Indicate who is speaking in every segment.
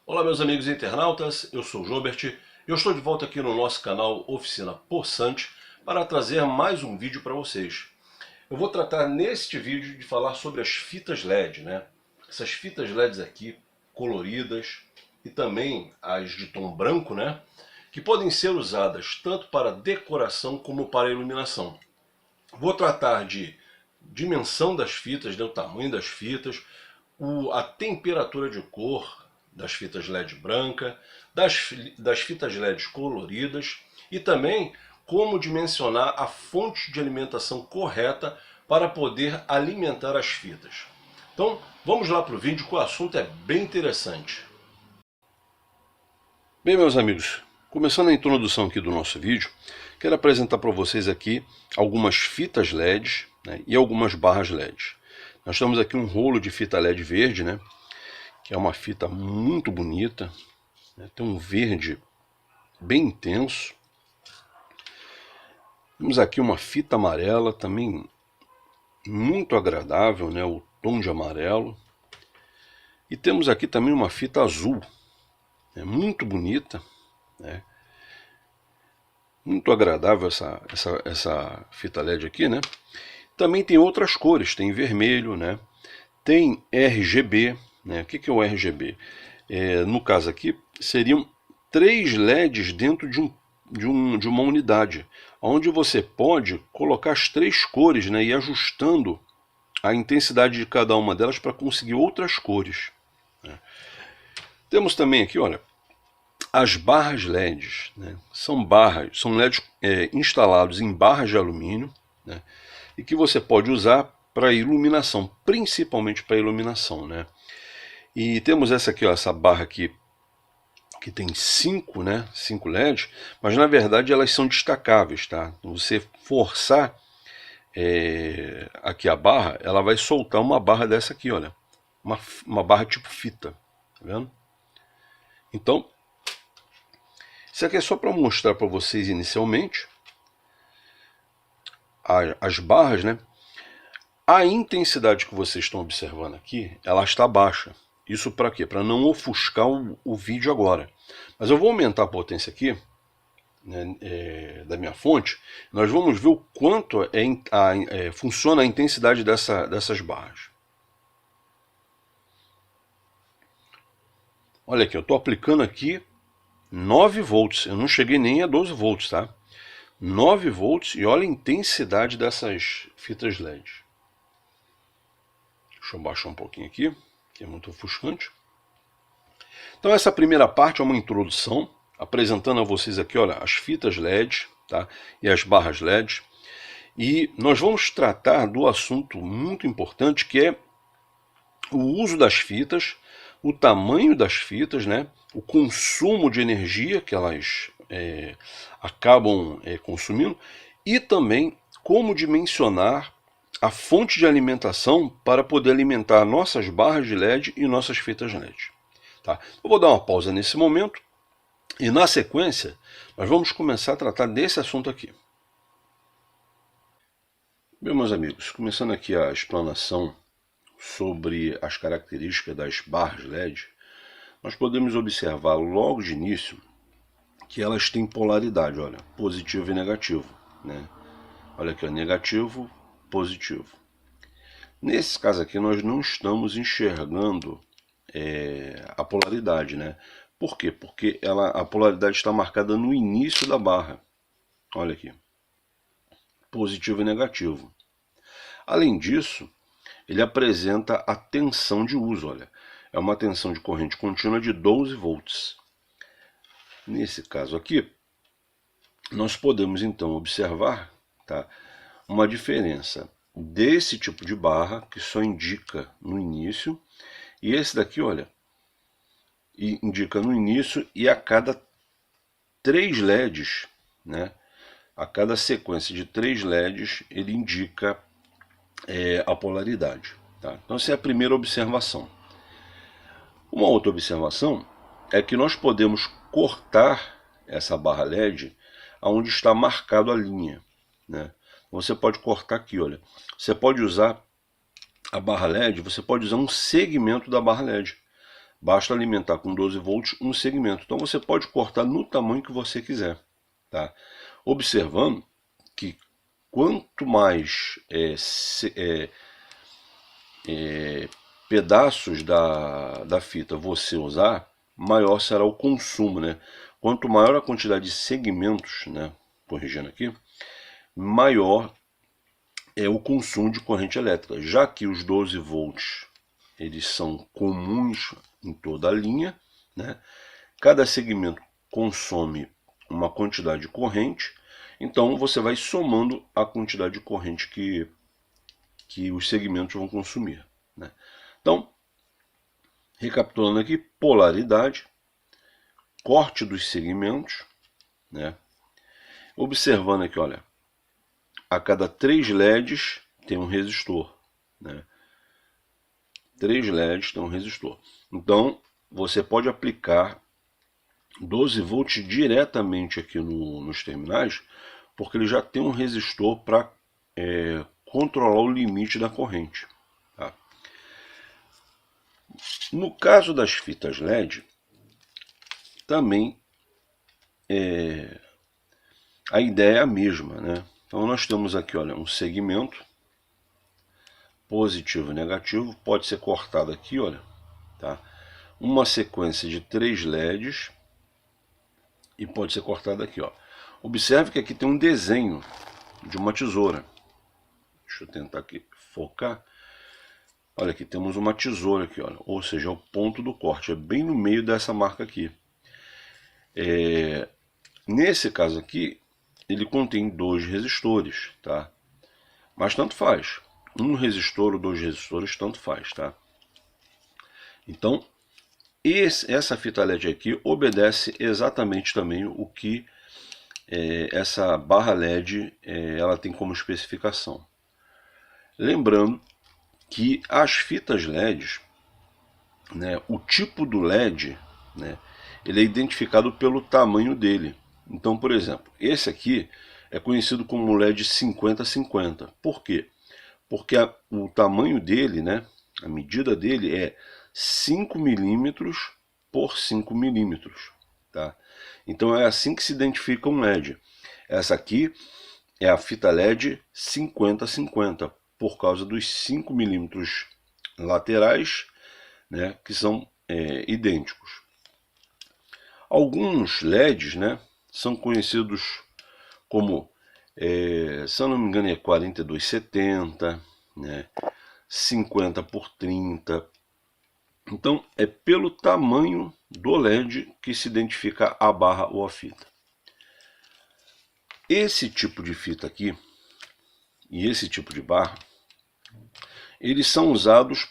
Speaker 1: Olá meus amigos internautas, eu sou o Jobert e eu estou de volta aqui no nosso canal Oficina Poçante para trazer mais um vídeo para vocês. Eu vou tratar neste vídeo de falar sobre as fitas LED, né? Essas fitas LEDs aqui, coloridas, e também as de tom branco, né? Que podem ser usadas tanto para decoração como para iluminação. Vou tratar de dimensão das fitas, né? O tamanho das fitas, a temperatura de cor das fitas LED branca, das fitas LED coloridas e também como dimensionar a fonte de alimentação correta para poder alimentar as fitas. Então vamos lá para o vídeo, que o assunto é bem interessante. Bem, meus amigos, começando a introdução aqui do nosso vídeo, quero apresentar para vocês aqui algumas fitas LEDs, né, e algumas barras LED. Nós temos aqui um rolo de fita LED verde, né, que é uma fita muito bonita, né, tem um verde bem intenso. Temos aqui uma fita amarela também muito agradável, né, o tom de amarelo. E temos aqui também uma fita azul, né, muito bonita, né, muito agradável essa fita LED aqui, né. Também tem outras cores, tem vermelho, né, tem RGB, né. O que é o RGB? No caso aqui, seriam 3 LEDs dentro de uma unidade, onde você pode colocar as 3 cores, né, e ir ajustando a intensidade de cada uma delas para conseguir outras cores, né. Temos também aqui, olha, as barras LEDs, né, são LEDs instalados em barras de alumínio, né, e que você pode usar para iluminação, principalmente para iluminação, né. E temos essa aqui, ó, essa barra aqui, que tem 5 LEDs, mas na verdade elas são destacáveis, tá? Você forçar aqui a barra, ela vai soltar uma barra dessa aqui, olha, uma barra tipo fita, tá vendo? Então, isso aqui é só para mostrar para vocês inicialmente as barras, né? A intensidade que vocês estão observando aqui, ela está baixa. Isso para quê? Para não ofuscar o vídeo agora. Mas eu vou aumentar a potência aqui, né, da minha fonte. Nós vamos ver o quanto funciona a intensidade dessas barras. Olha aqui, eu estou aplicando aqui 9 volts. Eu não cheguei nem a 12 volts, tá? 9 volts, e olha a intensidade dessas fitas LED. Deixa eu baixar um pouquinho aqui, que é muito ofuscante. Então essa primeira parte é uma introdução, apresentando a vocês aqui, olha, as fitas LED, tá? E as barras LED. E nós vamos tratar do assunto muito importante, que é o uso das fitas, o tamanho das fitas, né? O consumo de energia que elas acabam consumindo, e também como dimensionar a fonte de alimentação para poder alimentar nossas barras de LED e nossas fitas LED. Tá? Eu vou dar uma pausa nesse momento e na sequência nós vamos começar a tratar desse assunto aqui. Bem, meus amigos, começando aqui a explanação sobre as características das barras LED, nós podemos observar logo de início que elas têm polaridade, olha, positivo e negativo, né? Olha aqui, ó, negativo, positivo. Nesse caso aqui nós não estamos enxergando a polaridade, né? Por quê? Porque a polaridade está marcada no início da barra. Olha aqui, positivo e negativo. Além disso, ele apresenta a tensão de uso, olha, é uma tensão de corrente contínua de 12 volts. Nesse caso aqui, nós podemos então observar, tá, uma diferença desse tipo de barra, que só indica no início, e esse daqui, olha, indica no início, e a cada 3 LEDs, né, a cada sequência de 3 LEDs, ele indica a polaridade. Tá? Então essa é a primeira observação. Uma outra observação é que nós podemos cortar essa barra LED onde está marcado a linha, né? Você pode cortar aqui, olha. Você pode usar a barra LED, você pode usar um segmento da barra LED basta alimentar com 12 volts um segmento. Então você pode cortar no tamanho que você quiser, tá? Observando que quanto mais pedaços da fita você usar, maior será o consumo, né? Quanto maior a quantidade de segmentos, né? Corrigindo aqui, maior é o consumo de corrente elétrica, já que os 12 volts eles são comuns em toda a linha, né? Cada segmento consome uma quantidade de corrente, então você vai somando a quantidade de corrente que os segmentos vão consumir, né? Então, recapitulando aqui, polaridade, corte dos segmentos, né? Observando aqui, olha, a cada 3 LEDs tem um resistor, né? 3 LEDs tem um resistor. Então, você pode aplicar 12 volts diretamente aqui nos terminais, porque ele já tem um resistor para controlar o limite da corrente, tá? No caso das fitas LED, também a ideia é a mesma, né? Então nós temos aqui, olha, um segmento positivo e negativo, pode ser cortado aqui, olha, tá? Uma sequência de 3 LEDs e pode ser cortado aqui, ó. Observe que aqui tem um desenho de uma tesoura. Deixa eu tentar aqui focar. Olha, aqui temos uma tesoura aqui, olha, ou seja, é o ponto do corte, é bem no meio dessa marca aqui. Nesse caso aqui, ele contém 2 resistores, tá? Mas tanto faz. Um resistor ou 2 resistores, tanto faz, tá? Então, essa fita LED aqui obedece exatamente também o que essa barra LED ela tem como especificação. Lembrando que as fitas LEDs, né, o tipo do LED, né, ele é identificado pelo tamanho dele. Então, por exemplo, esse aqui é conhecido como LED 50-50. Por quê? Porque o tamanho dele, né, a medida dele é 5 milímetros por 5 milímetros. Tá? Então é assim que se identifica um LED. Essa aqui é a fita LED 50-50, por causa dos 5 milímetros laterais, né, que são idênticos. Alguns LEDs, né, são conhecidos como, se eu não me engano, é 4270, né, 50 por 30. Então é pelo tamanho do LED que se identifica a barra ou a fita. Esse tipo de fita aqui e esse tipo de barra, eles são usados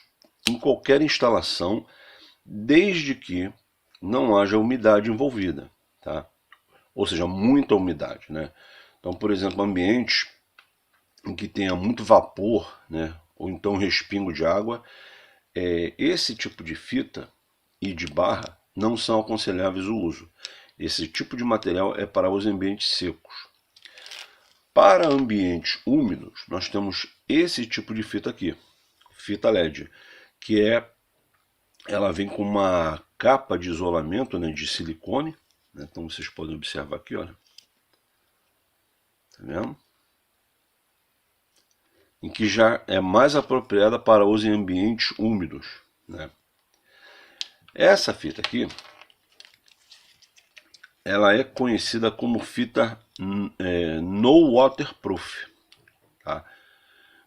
Speaker 1: em qualquer instalação, desde que não haja umidade envolvida, tá? Ou seja, muita umidade, né? Então, por exemplo, ambientes em que tenha muito vapor, né, ou então respingo de água, esse tipo de fita e de barra não são aconselháveis o uso. Esse tipo de material é para os ambientes secos. Para ambientes úmidos, nós temos esse tipo de fita aqui, fita LED, que ela vem com uma capa de isolamento, né, de silicone, né? Então vocês podem observar aqui, olha, tá vendo? Em que já é mais apropriada para uso em ambientes úmidos, né? Essa fita aqui, ela é conhecida como fita no waterproof, tá?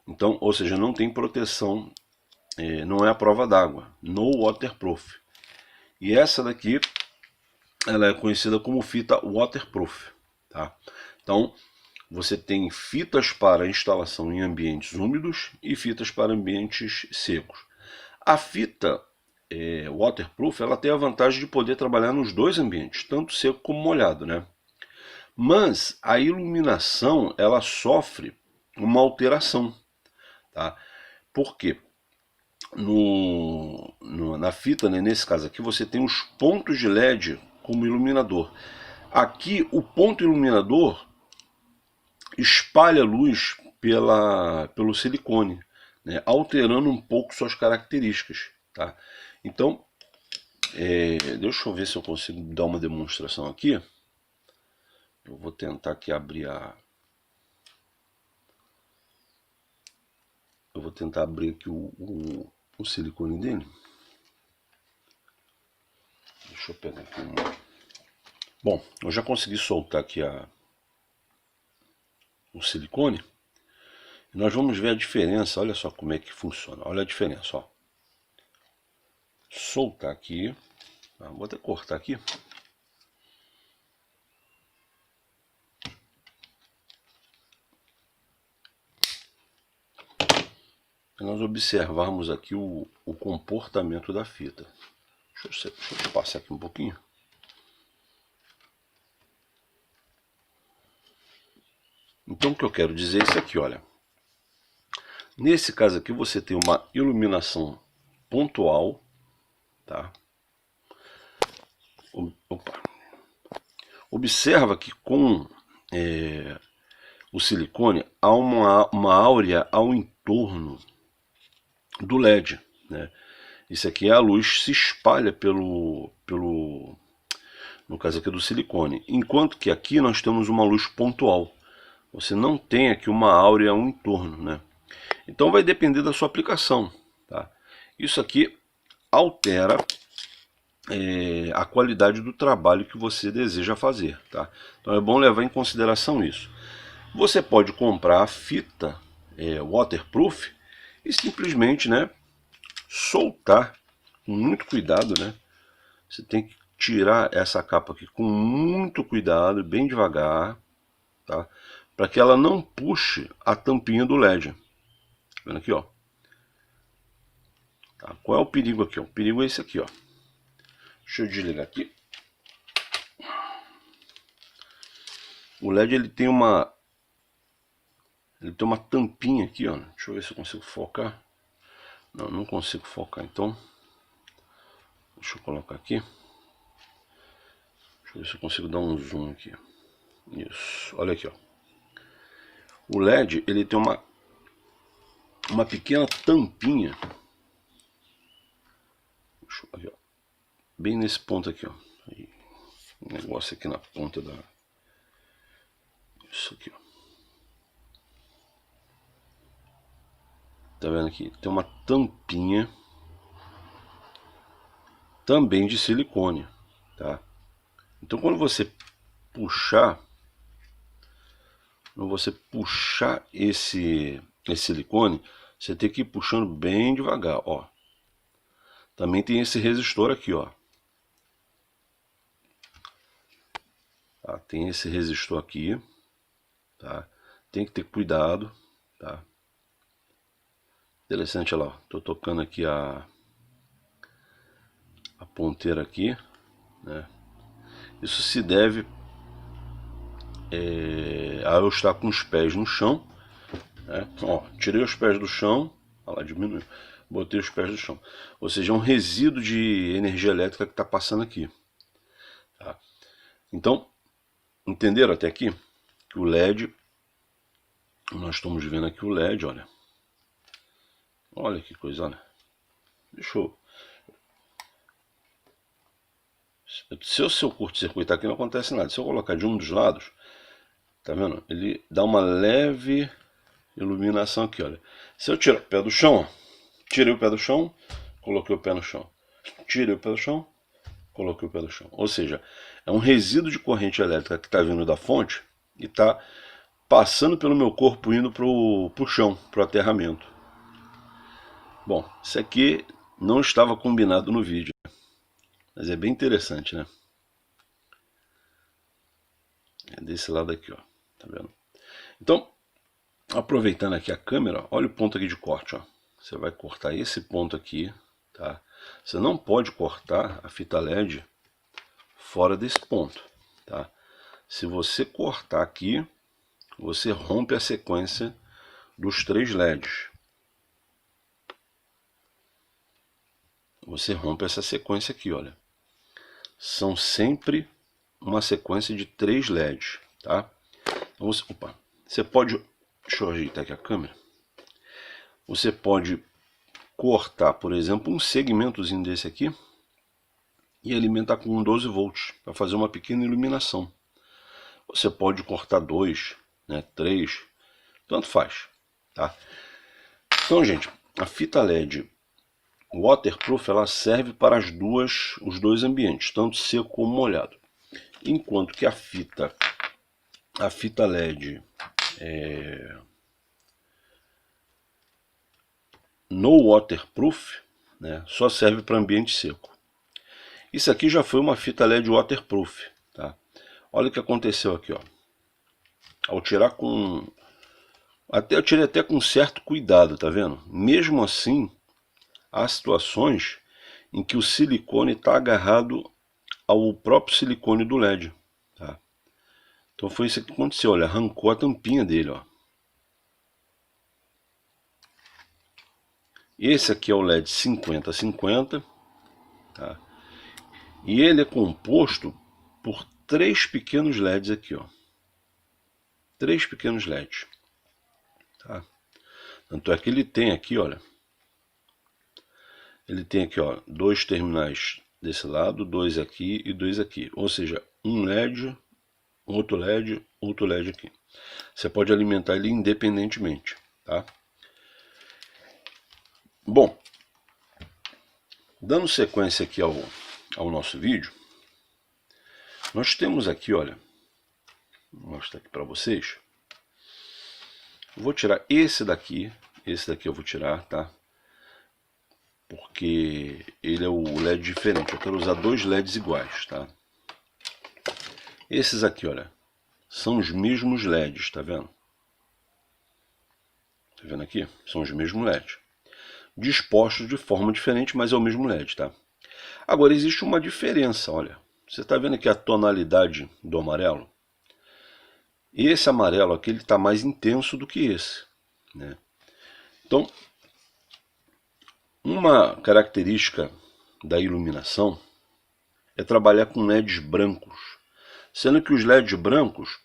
Speaker 1: Então, ou seja, não tem proteção, não é a prova d'água, no waterproof. E essa daqui, ela é conhecida como fita waterproof, tá? Então, você tem fitas para instalação em ambientes úmidos e fitas para ambientes secos. A fita waterproof, ela tem a vantagem de poder trabalhar nos dois ambientes, tanto seco como molhado, né? Mas a iluminação, ela sofre uma alteração, tá? Por quê? Na fita, né, nesse caso aqui, você tem os pontos de LED como iluminador. Aqui, o ponto iluminador espalha luz pelo silicone, né, alterando um pouco suas características, tá? Então, Deixa eu ver se eu consigo dar uma demonstração aqui. Eu vou tentar aqui abrir Eu vou tentar abrir aqui o silicone dele. Deixa eu pegar aqui Bom, eu já consegui soltar aqui o silicone. E nós vamos ver a diferença. Olha só como é que funciona. Olha a diferença, ó. Soltar aqui. Vou até cortar aqui. Para nós observarmos aqui o comportamento da fita. Deixa eu passar aqui um pouquinho. Então o que eu quero dizer é isso aqui, olha. Nesse caso aqui você tem uma iluminação pontual, tá? Opa. Observa que com o silicone há uma áurea ao entorno do LED, né? Isso aqui é a luz se espalha no caso aqui do silicone, enquanto que aqui nós temos uma luz pontual. Você não tem aqui uma áurea ao entorno, né? Então vai depender da sua aplicação, tá? Isso aqui altera a qualidade do trabalho que você deseja fazer, tá? Então é bom levar em consideração isso. Você pode comprar a fita waterproof e simplesmente, né, soltar com muito cuidado, né? Você tem que tirar essa capa aqui com muito cuidado, bem devagar, tá? Para que ela não puxe a tampinha do LED. Tá vendo aqui, ó? Tá? Qual é o perigo aqui? O perigo é esse aqui, ó. Deixa eu desligar aqui. O LED ele tem uma tampinha aqui, ó. Deixa eu ver se eu consigo focar. Não, não consigo focar, então deixa eu colocar aqui. Deixa eu ver se eu consigo dar um zoom aqui. Isso, olha aqui, ó. O LED ele tem uma pequena tampinha. Aqui, ó. Bem nesse ponto aqui, ó. Um negócio aqui na ponta da... Isso aqui, ó. Tá vendo aqui? Tem uma tampinha também de silicone, tá? Então quando você puxar esse silicone, você tem que ir puxando bem devagar, ó. Também tem esse resistor aqui, ó. Tá? Tem esse resistor aqui, tá? Tem que ter cuidado, tá? Interessante, olha lá, tô tocando aqui a ponteira aqui, né? Isso se deve a eu estar com os pés no chão, né? Ó, tirei os pés do chão, olha lá, diminuiu, botei os pés do chão, ou seja, é um resíduo de energia elétrica que está passando aqui, tá? Então, entenderam até aqui que o LED, nós estamos vendo aqui o LED, olha que coisa, olha. Deixa eu... Se eu curto-circuitar aqui não acontece nada. Se eu colocar de um dos lados, tá vendo? Ele dá uma leve iluminação aqui, olha. Se eu tirar o pé do chão, ó, tirei o pé do chão, coloquei o pé no chão. Tirei o pé do chão, coloquei o pé do chão. Ou seja, é um resíduo de corrente elétrica que está vindo da fonte e está passando pelo meu corpo indo pro chão, pro aterramento. Bom, isso aqui não estava combinado no vídeo, mas é bem interessante, né? É desse lado aqui, ó. Tá vendo? Então, aproveitando aqui a câmera, olha o ponto aqui de corte, ó. Você vai cortar esse ponto aqui, tá? Você não pode cortar a fita LED fora desse ponto, tá? Se você cortar aqui, você rompe a sequência dos 3 LEDs. Você rompe essa sequência aqui, olha. São sempre uma sequência de 3 LEDs, tá? Então, você pode... Deixa eu ajeitar aqui a câmera. Você pode cortar, por exemplo, um segmentozinho desse aqui, e alimentar com 12 volts para fazer uma pequena iluminação. Você pode cortar 2, né, 3, tanto faz, tá? Então, gente, a fita LED waterproof ela serve para os dois ambientes, tanto seco como molhado. Enquanto que a fita LED no waterproof, né, só serve para ambiente seco. Isso aqui já foi uma fita LED waterproof, tá? Olha o que aconteceu aqui, ó. Ao tirar eu tirei até com certo cuidado, tá vendo? Mesmo assim, há situações em que o silicone está agarrado ao próprio silicone do LED, tá? Então foi isso que aconteceu, olha, arrancou a tampinha dele, ó. Esse aqui é o LED 5050, tá? E ele é composto por 3 pequenos LEDs aqui, ó. 3 pequenos LEDs, tá? Tanto é que ele tem aqui, olha, ele tem aqui, ó, 2 terminais desse lado, 2 aqui e 2 aqui. Ou seja, um LED, outro LED aqui. Você pode alimentar ele independentemente, tá? Bom, dando sequência aqui ao nosso vídeo, nós temos aqui, olha, vou mostrar aqui para vocês. Eu vou tirar esse daqui eu vou tirar, tá? Porque ele é o LED diferente, eu quero usar 2 LEDs iguais, tá? Esses aqui, olha, são os mesmos LEDs, tá vendo? Tá vendo aqui? São os mesmos LEDs. Dispostos de forma diferente, mas é o mesmo LED, tá? Agora, existe uma diferença, olha. Você tá vendo aqui a tonalidade do amarelo? Esse amarelo aqui, ele está mais intenso do que esse, né? Então, uma característica da iluminação é trabalhar com LEDs brancos. Sendo que os LEDs brancos,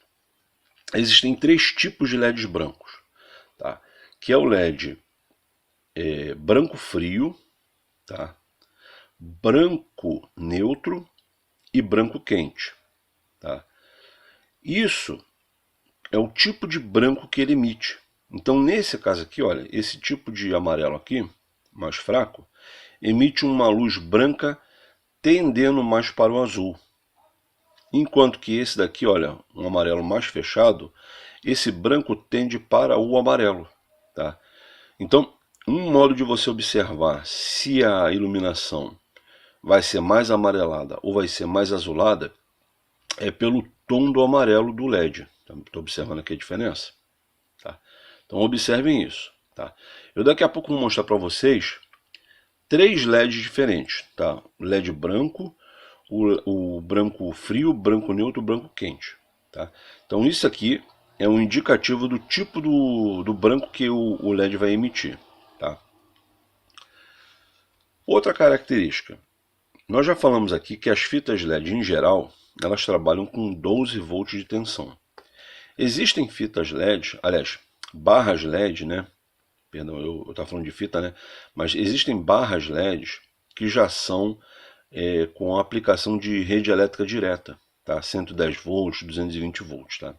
Speaker 1: existem 3 tipos de LEDs brancos, tá? Que é o LED branco frio, tá? Branco neutro e branco quente, tá? Isso é o tipo de branco que ele emite. Então, nesse caso aqui, olha, esse tipo de amarelo aqui, mais fraco, emite uma luz branca tendendo mais para o azul. Enquanto que esse daqui, olha, um amarelo mais fechado, esse branco tende para o amarelo, tá? Então, um modo de você observar se a iluminação vai ser mais amarelada ou vai ser mais azulada é pelo tom do amarelo do LED. Estou observando aqui a diferença, tá? Então observem isso, tá? Eu daqui a pouco vou mostrar para vocês 3 LEDs diferentes, tá? O LED branco, o branco frio, branco neutro, branco quente, tá? Então isso aqui é um indicativo do tipo do branco que o LED vai emitir, tá? Outra característica, nós já falamos aqui que as fitas LED em geral, elas trabalham com 12 volts de tensão. Existem fitas LED, aliás, barras LED, né? Perdão, eu estava falando de fita, né? Mas existem barras LEDs que já são com a aplicação de rede elétrica direta, tá? 110 volts, 220 volts, tá?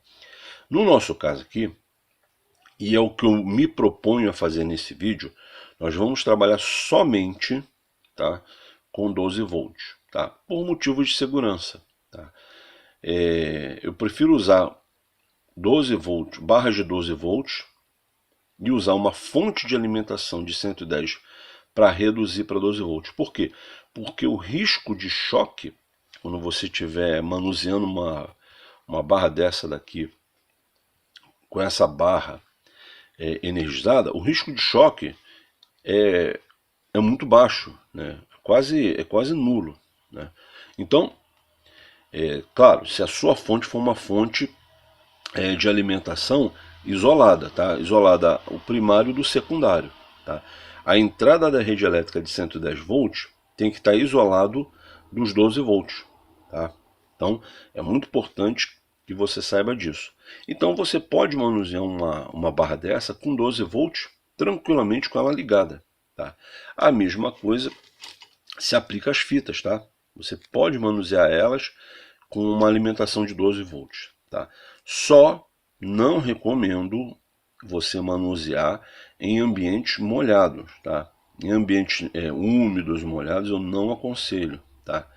Speaker 1: No nosso caso aqui, e é o que eu me proponho a fazer nesse vídeo, nós vamos trabalhar somente, tá, com 12 volts, tá? Por motivos de segurança, tá? Eu prefiro usar 12 volts, barras de 12 volts, e usar uma fonte de alimentação de 110 para reduzir para 12 volts. Por quê? Porque o risco de choque, quando você estiver manuseando uma barra dessa daqui, com essa barra energizada, o risco de choque é muito baixo, né? É quase nulo, né? Então, claro, se a sua fonte for uma fonte de alimentação isolada, tá? Isolada o primário do secundário, tá? A entrada da rede elétrica de 110 volts tem que estar isolado dos 12 volts, tá? Então, é muito importante que você saiba disso. Então, você pode manusear uma barra dessa com 12 volts tranquilamente com ela ligada, tá? A mesma coisa se aplica às fitas, tá? Você pode manusear elas com uma alimentação de 12 volts. Tá? Só não recomendo você manusear em ambientes molhados. Tá? Em ambientes úmidos, molhados, eu não aconselho. Tá?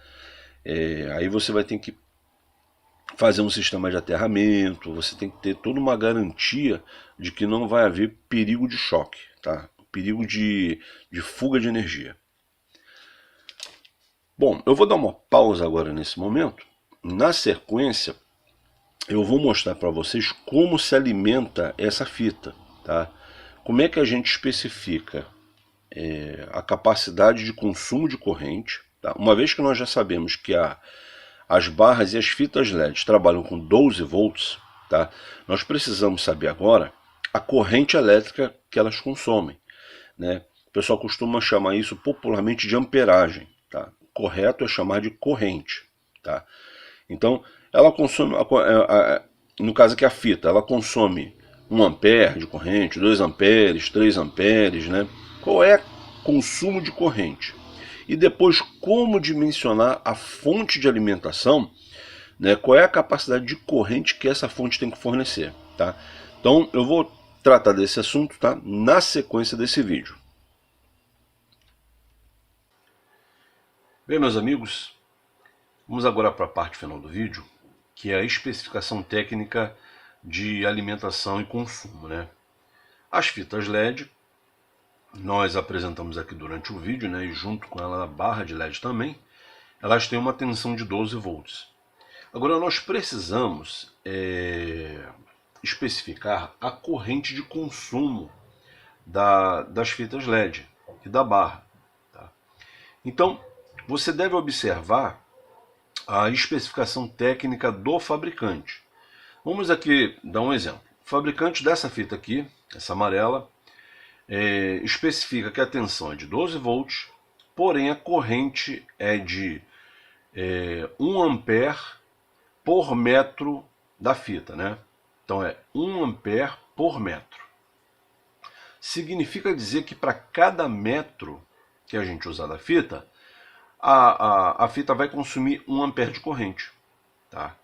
Speaker 1: Aí você vai ter que fazer um sistema de aterramento, você tem que ter toda uma garantia de que não vai haver perigo de choque, tá? Perigo de fuga de energia. Bom, eu vou dar uma pausa agora nesse momento. Na sequência, eu vou mostrar para vocês como se alimenta essa fita, tá? Como é que a gente especifica a capacidade de consumo de corrente, tá? Uma vez que nós já sabemos que as barras e as fitas LED trabalham com 12 volts, tá? Nós precisamos saber agora a corrente elétrica que elas consomem, né? O pessoal costuma chamar isso popularmente de amperagem, tá? Correto é chamar de corrente, tá? Então, ela consome, no caso aqui a fita, ela consome 1 ampere de corrente, 2 amperes, 3 amperes, né? Qual é o consumo de corrente? E depois como dimensionar a fonte de alimentação, né? Qual é a capacidade de corrente que essa fonte tem que fornecer, tá? Então eu vou tratar desse assunto, tá? Na sequência desse vídeo. Bem, meus amigos, vamos agora para a parte final do vídeo, que é a especificação técnica de alimentação e consumo, né? As fitas LED, nós apresentamos aqui durante o vídeo, né? E junto com ela a barra de LED também, elas têm uma tensão de 12 volts. Agora nós precisamos especificar a corrente de consumo das fitas LED e da barra. Tá? Então, você deve observar a especificação técnica do fabricante. Vamos aqui dar um exemplo. O fabricante dessa fita aqui, essa amarela, especifica que a tensão é de 12 volts, porém a corrente é de 1 ampere por metro da fita, né? Então é 1 ampere por metro. Significa dizer que para cada metro que a gente usar da fita, a fita vai consumir 1 ampere de corrente. Tá?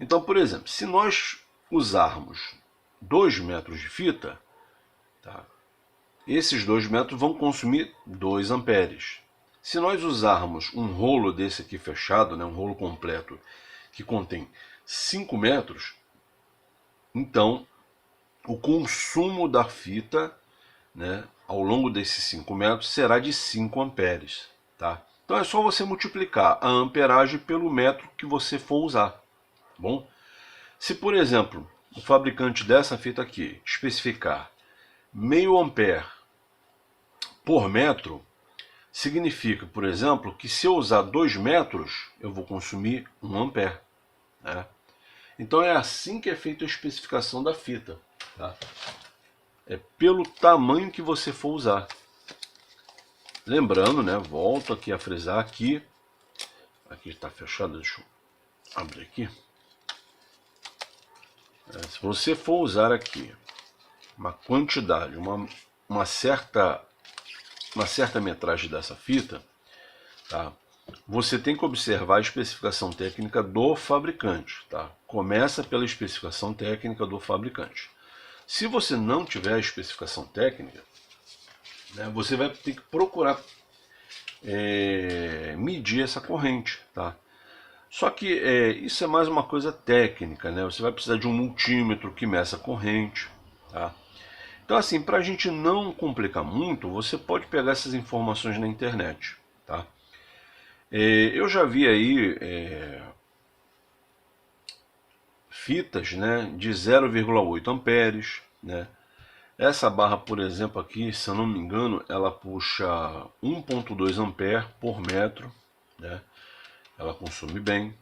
Speaker 1: Então, por exemplo, se nós usarmos 2 metros de fita, tá? Esses 2 metros vão consumir 2 amperes. Se nós usarmos um rolo desse aqui fechado, né, um rolo completo, que contém 5 metros, então o consumo da fita, né, ao longo desses 5 metros será de 5 amperes. Tá? Então é só você multiplicar a amperagem pelo metro que você for usar. Tá bom? Se, por exemplo, o fabricante dessa fita aqui especificar 0,5 ampere por metro, significa, por exemplo, que se eu usar 2 metros, eu vou consumir 1 ampere. Né? Então é assim que é feita a especificação da fita. Tá? É pelo tamanho que você for usar. Lembrando, né, volto aqui a frisar aqui está fechado, deixa eu abrir aqui. Se você for usar aqui uma quantidade, uma certa metragem dessa fita, tá? Você tem que observar a especificação técnica do fabricante. Tá? Começa pela especificação técnica do fabricante. Se você não tiver a especificação técnica, né, você vai ter que procurar medir essa corrente. Tá? Só que isso é mais uma coisa técnica. Né? Você vai precisar de um multímetro que meça a corrente. Tá? Então, assim, para a gente não complicar muito, você pode pegar essas informações na internet. Tá? Eu já vi aí fitas, né, de 0,8 amperes. Né? Essa barra, por exemplo, aqui, se eu não me engano, ela puxa 1,2 ampere por metro. Né? Ela consome bem.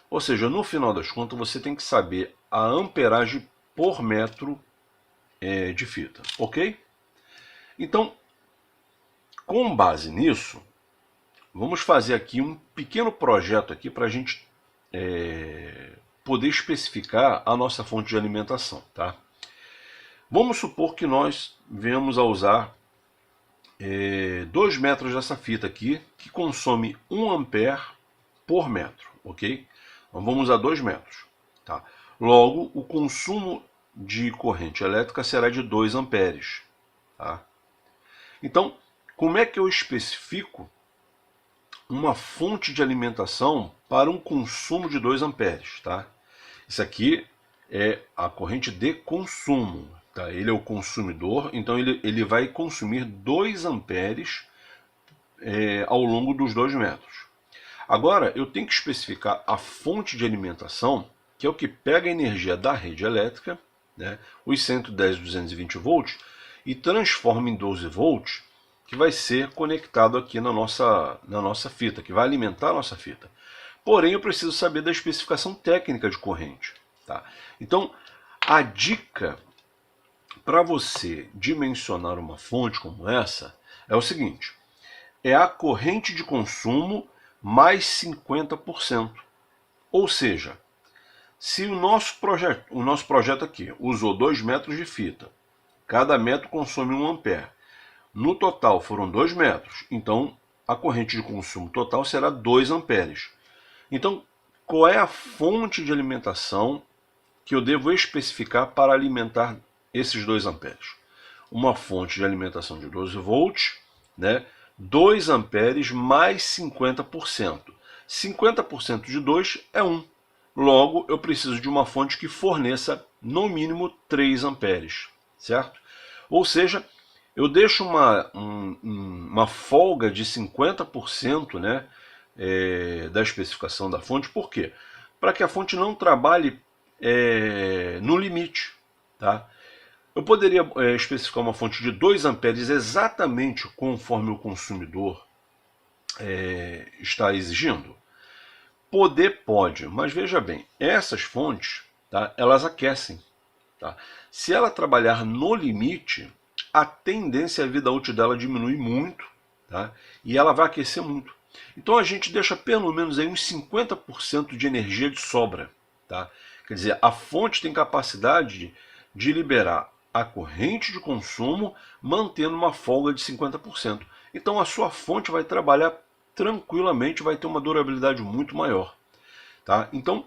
Speaker 1: Ou seja, no final das contas, você tem que saber a amperagem por metro de fita. Ok? Então, com base nisso, vamos fazer aqui um pequeno projeto aqui para a gente poder especificar a nossa fonte de alimentação. Tá? Vamos supor que nós venhamos a usar 2 metros dessa fita aqui, que consome 1 ampere por metro, ok? Então vamos usar 2 metros. Tá? Logo, o consumo de corrente elétrica será de 2 amperes. Tá? Então, como é que eu especifico uma fonte de alimentação para um consumo de 2 amperes? Tá? Isso aqui é a corrente de consumo. Tá? Ele é o consumidor, então ele vai consumir 2 amperes ao longo dos 2 metros. Agora, eu tenho que especificar a fonte de alimentação, que é o que pega a energia da rede elétrica, né, os 110 220 volts, e transforma em 12 volts, que vai ser conectado aqui na nossa fita, que vai alimentar a nossa fita. Porém, eu preciso saber da especificação técnica de corrente. Tá? Então, a dica para você dimensionar uma fonte como essa é o seguinte: é a corrente de consumo mais 50%. Ou seja, se o nosso projeto aqui usou 2 metros de fita, cada metro consome 1 ampere, no total foram 2 metros, então a corrente de consumo total será 2 amperes. Então, qual é a fonte de alimentação que eu devo especificar para alimentar esses 2 amperes? Uma fonte de alimentação de 12 volts, né? 2 amperes mais 50%. 50% de 2 é 1. Logo, eu preciso de uma fonte que forneça no mínimo 3 amperes, certo? Ou seja, eu deixo uma folga de 50%, né, da especificação da fonte. Por quê? Para que a fonte não trabalhe no limite. Tá? Eu poderia especificar uma fonte de 2 amperes exatamente conforme o consumidor está exigindo? Poder pode, mas veja bem, essas fontes, tá, elas aquecem. Tá? Se ela trabalhar no limite, a tendência a vida útil dela diminui muito, tá? E ela vai aquecer muito. Então a gente deixa pelo menos aí uns 50% de energia de sobra. Tá? Quer dizer, a fonte tem capacidade de liberar a corrente de consumo mantendo uma folga de 50%. Então a sua fonte vai trabalhar tranquilamente, vai ter uma durabilidade muito maior. Tá? Então,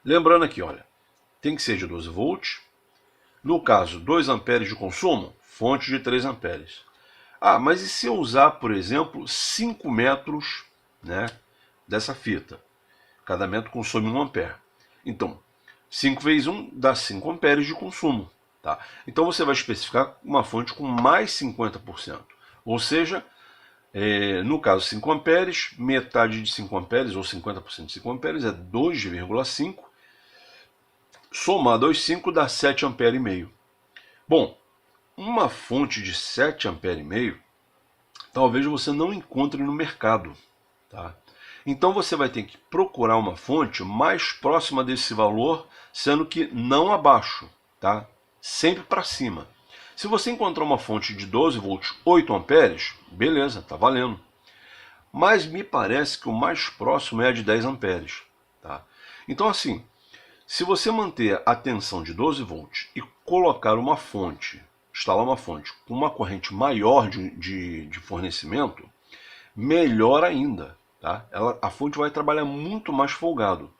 Speaker 1: lembrando aqui, olha, tem que ser de 12 volts. No caso, 2 amperes de consumo, fonte de 3 amperes. Ah, mas e se eu usar, por exemplo, 5 metros, né, dessa fita? Cada metro consome 1 ampere. Então, 5 vezes 1 dá 5 amperes de consumo. Tá? Então você vai especificar uma fonte com mais 50%. Ou seja, no caso 5 amperes, metade de 5 amperes, ou 50% de 5 amperes, é 2,5. Somado aos 5 dá 7 ampere e meio. Bom, uma fonte de 7 ampere e meio, talvez você não encontre no mercado. Tá? Então você vai ter que procurar uma fonte mais próxima desse valor, sendo que não abaixo, tá? Sempre para cima. Se você encontrar uma fonte de 12 volts, 8 amperes, beleza, tá valendo. Mas me parece que o mais próximo é a de 10 amperes. Tá? Então assim, se você manter a tensão de 12 volts e colocar uma fonte, instalar uma fonte com uma corrente maior de fornecimento, melhor ainda. Tá? A fonte vai trabalhar muito mais folgado.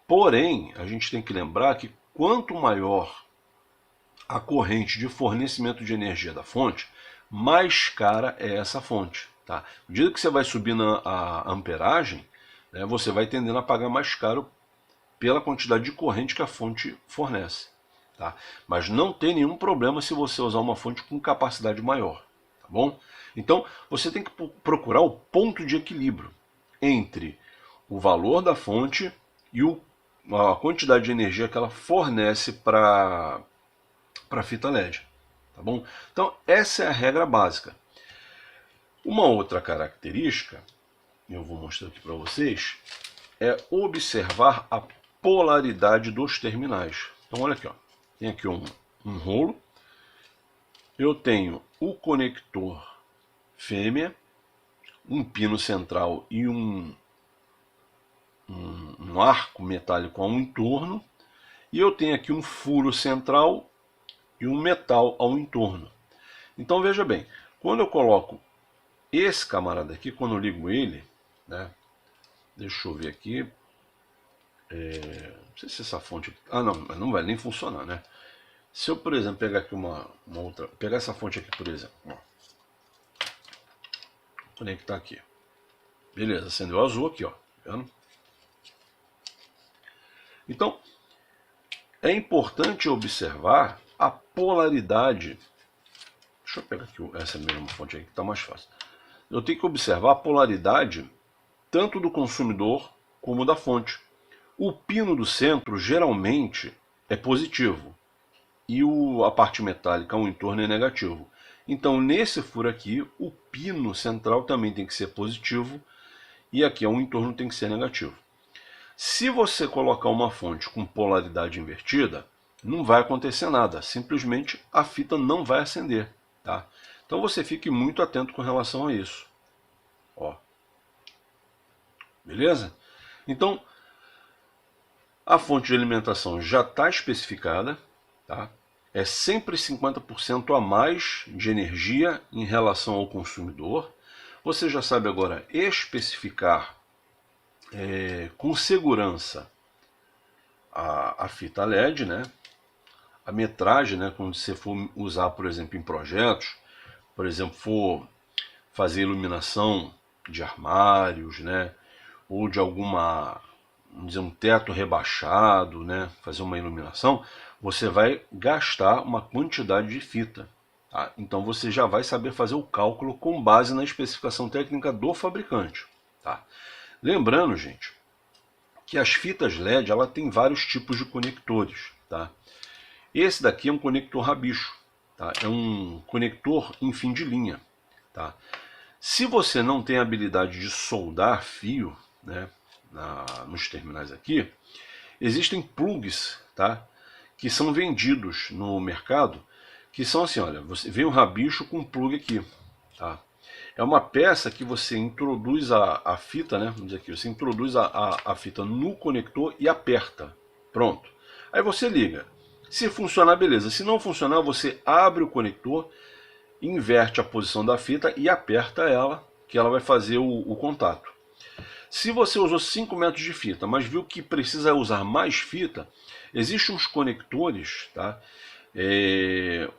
Speaker 1: Porém, a gente tem que lembrar que quanto maior a corrente de fornecimento de energia da fonte, mais cara é essa fonte. Tá? À medida que você vai subindo a amperagem, né, você vai tendendo a pagar mais caro pela quantidade de corrente que a fonte fornece. Tá? Mas não tem nenhum problema se você usar uma fonte com capacidade maior. Tá bom? Então, você tem que procurar o ponto de equilíbrio entre o valor da fonte e a quantidade de energia que ela fornece para a fita LED. Tá bom? Então, essa é a regra básica. Uma outra característica, eu vou mostrar aqui para vocês, é observar a polaridade dos terminais. Então, olha aqui, ó. Tem aqui um rolo. Eu tenho o conector fêmea, um pino central e um arco metálico ao entorno. E eu tenho aqui um furo central e um metal ao entorno. Então veja bem, Quando eu coloco esse camarada aqui, quando eu ligo ele, né? Deixa eu ver aqui. Não sei se essa fonte aqui... Ah, não vai nem funcionar, né? Se eu, por exemplo, pegar aqui uma outra... Pegar essa fonte aqui, por exemplo. Ó, conectar aqui. Beleza, acendeu o azul aqui, ó. Tá vendo? Então, é importante observar a polaridade. Deixa eu pegar aqui essa mesma fonte aqui que está mais fácil. Eu tenho que observar a polaridade tanto do consumidor como da fonte. O pino do centro geralmente é positivo e a parte metálica, o entorno, é negativo. Então, nesse furo aqui, o pino central também tem que ser positivo e aqui o entorno tem que ser negativo. Se você colocar uma fonte com polaridade invertida, não vai acontecer nada, simplesmente a fita não vai acender. Tá? Então você fique muito atento com relação a isso. Ó. Beleza? Então, a fonte de alimentação já está especificada. Tá? É sempre 50% a mais de energia em relação ao consumidor. Você já sabe agora especificar com segurança a fita LED, né? A metragem, né? Quando você for usar, por exemplo, em projetos, por exemplo, for fazer iluminação de armários, né? Ou de alguma, vamos dizer, um teto rebaixado, né? Fazer uma iluminação, você vai gastar uma quantidade de fita. Tá? Então você já vai saber fazer o cálculo com base na especificação técnica do fabricante. Tá? Lembrando, gente, que as fitas LED ela tem vários tipos de conectores. Tá? Esse daqui é um conector rabicho. Tá? É um conector em fim de linha. Tá? Se você não tem a habilidade de soldar fio, né, nos terminais aqui, existem plugs, tá, que são vendidos no mercado, que são assim, olha, você vê um rabicho com um plug aqui. Tá? É uma peça que você introduz a fita, né? Vamos dizer aqui, você introduz a fita no conector e aperta. Pronto. Aí você liga. Se funcionar, beleza. Se não funcionar, você abre o conector, inverte a posição da fita e aperta ela, que ela vai fazer o contato. Se você usou 5 metros de fita, mas viu que precisa usar mais fita, existem uns conectores, tá?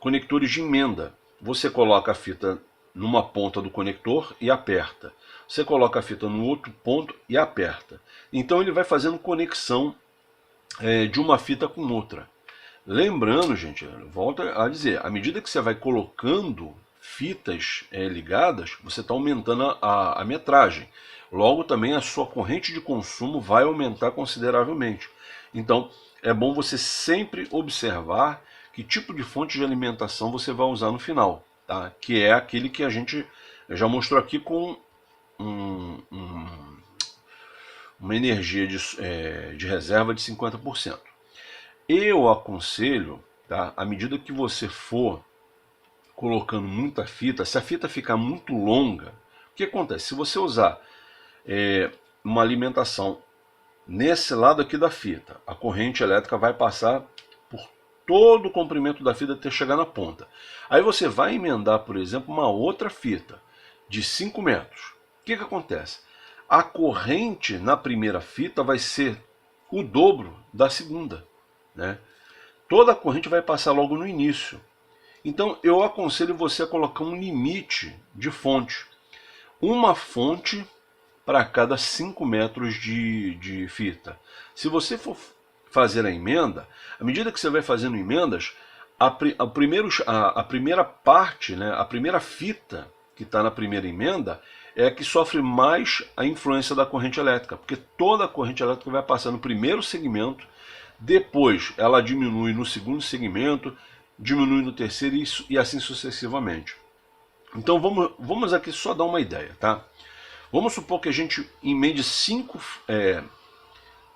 Speaker 1: Conectores de emenda. Você coloca a fita numa ponta do conector e aperta. Você coloca a fita no outro ponto e aperta. Então ele vai fazendo conexão de uma fita com outra. Lembrando, gente, volto a dizer, à medida que você vai colocando fitas ligadas, você está aumentando a metragem. Logo também a sua corrente de consumo vai aumentar consideravelmente. Então é bom você sempre observar que tipo de fonte de alimentação você vai usar no final. Tá? Que é aquele que a gente já mostrou aqui com uma energia de reserva de 50%. Eu aconselho, tá, à medida que você for colocando muita fita, se a fita ficar muito longa, o que acontece? Se você usar uma alimentação nesse lado aqui da fita, a corrente elétrica vai passar por todo o comprimento da fita até chegar na ponta. Aí você vai emendar, por exemplo, uma outra fita de 5 metros. O que acontece? A corrente na primeira fita vai ser o dobro da segunda. Né? Toda a corrente vai passar logo no início. Então eu aconselho você a colocar um limite de fonte. Uma fonte para cada 5 metros de fita. Se você for fazer a emenda, à medida que você vai fazendo emendas, a primeira parte, né, a primeira fita que está na primeira emenda é a que sofre mais a influência da corrente elétrica, porque toda a corrente elétrica vai passar no primeiro segmento, depois ela diminui no segundo segmento, diminui no terceiro e assim sucessivamente. Então vamos aqui só dar uma ideia, tá? Vamos supor que a gente emende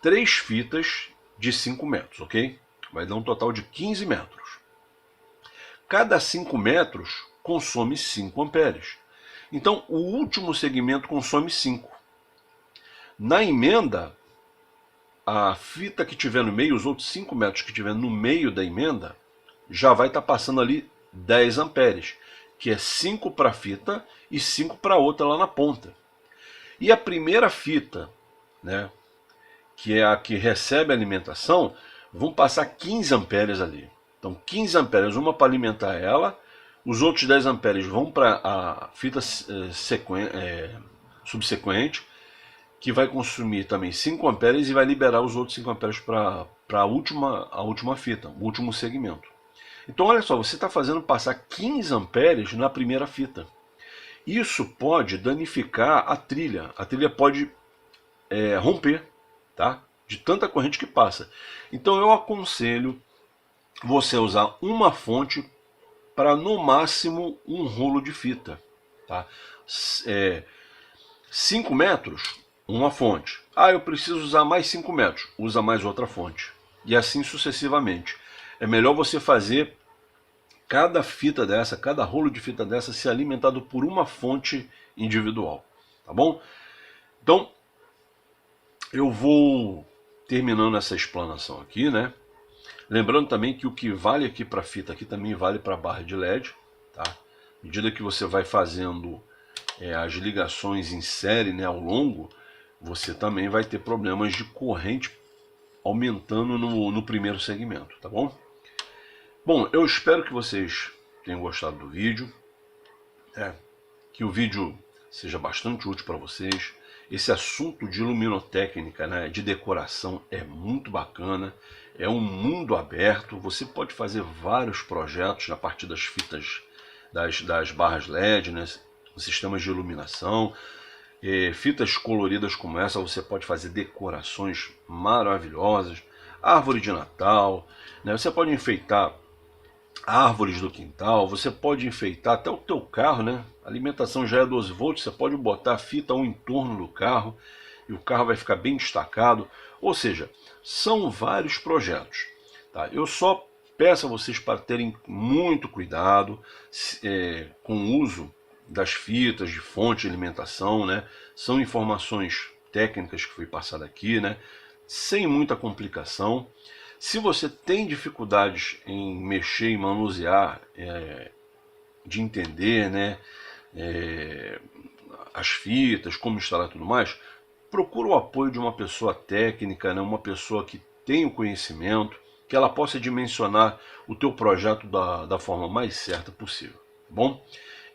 Speaker 1: 3 fitas de 5 metros, ok? Vai dar um total de 15 metros. Cada 5 metros consome 5 amperes. Então o último segmento consome 5. Na emenda, a fita que tiver no meio, os outros 5 metros que tiver no meio da emenda, já vai estar passando ali 10 amperes. que é 5 para a fita e 5 para a outra lá na ponta. E a primeira fita, né, que é a que recebe a alimentação, vão passar 15 amperes ali. Então 15 amperes, uma para alimentar ela, os outros 10 amperes vão para a fita subsequente, que vai consumir também 5 amperes e vai liberar os outros 5 amperes para a última fita, o último segmento. Então olha só, você está fazendo passar 15 amperes na primeira fita. Isso pode danificar a trilha. A trilha pode romper, tá? De tanta corrente que passa. Então eu aconselho você usar uma fonte para no máximo um rolo de fita, tá? 5 metros, uma fonte. Ah, eu preciso usar mais 5 metros, usa mais outra fonte. E assim sucessivamente. É melhor você fazer cada fita dessa, cada rolo de fita dessa ser alimentado por uma fonte individual, tá bom? Então, eu vou terminando essa explanação aqui, né? Lembrando também que o que vale aqui para a fita aqui também vale para a barra de LED, tá? À medida que você vai fazendo as ligações em série, né, ao longo, você também vai ter problemas de corrente aumentando no primeiro segmento, tá bom? Bom, eu espero que vocês tenham gostado do vídeo, que o vídeo seja bastante útil para vocês. Esse assunto de luminotécnica, né, de decoração é muito bacana, é um mundo aberto, você pode fazer vários projetos a partir das fitas das barras LED, né, sistemas de iluminação, fitas coloridas como essa, você pode fazer decorações maravilhosas, árvore de Natal, né, você pode enfeitar árvores do quintal, você pode enfeitar até o teu carro, né? A alimentação já é 12 volts, você pode botar a fita ao entorno do carro e o carro vai ficar bem destacado. Ou seja, são vários projetos, tá? Eu só peço a vocês para terem muito cuidado com o uso das fitas de fonte de alimentação, né? São informações técnicas que foi passada aqui, né? Sem muita complicação. Se você tem dificuldades em mexer e manusear, de entender, né, as fitas, como instalar e tudo mais, procura o apoio de uma pessoa técnica, né, uma pessoa que tem o conhecimento, que ela possa dimensionar o teu projeto da forma mais certa possível. Tá bom?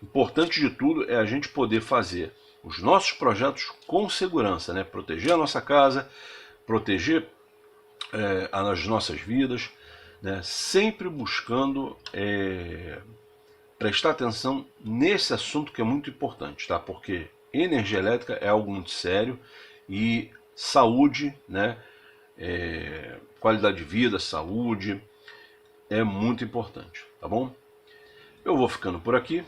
Speaker 1: Importante de tudo é a gente poder fazer os nossos projetos com segurança, né, proteger a nossa casa, proteger as nossas vidas, né? Sempre buscando prestar atenção nesse assunto que é muito importante, tá? Porque energia elétrica é algo muito sério e saúde, né? Qualidade de vida, saúde é muito importante, tá bom? Eu vou ficando por aqui,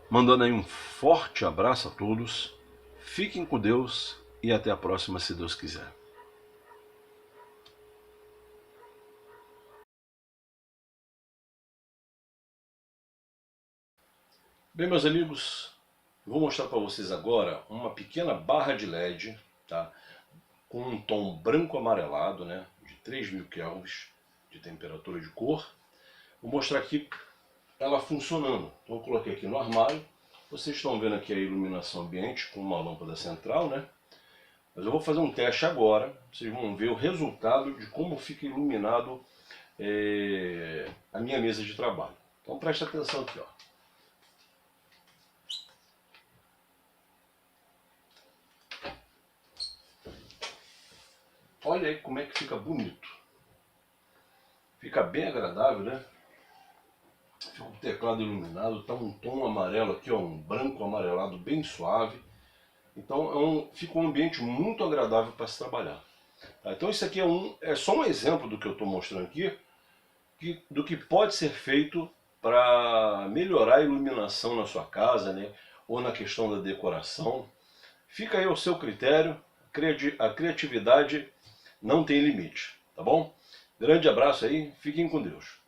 Speaker 1: mandando aí um forte abraço a todos, fiquem com Deus e até a próxima, se Deus quiser. Bem, meus amigos, vou mostrar para vocês agora uma pequena barra de LED, tá? Com um tom branco amarelado, né? De 3000 kelvins de temperatura de cor. Vou mostrar aqui ela funcionando. Então eu coloquei aqui no armário. Vocês estão vendo aqui a iluminação ambiente com uma lâmpada central, né? Mas eu vou fazer um teste agora. Vocês vão ver o resultado de como fica iluminado a minha mesa de trabalho. Então preste atenção aqui, ó. Olha aí como é que fica bonito. Fica bem agradável, né? Fica o teclado iluminado, tá um tom amarelo aqui, ó, um branco amarelado bem suave. Então fica um ambiente muito agradável para se trabalhar. Tá? Então isso aqui é só um exemplo do que eu estou mostrando aqui, do que pode ser feito para melhorar a iluminação na sua casa, né? Ou na questão da decoração. Fica aí ao seu critério, a criatividade não tem limite, tá bom? Grande abraço aí, fiquem com Deus.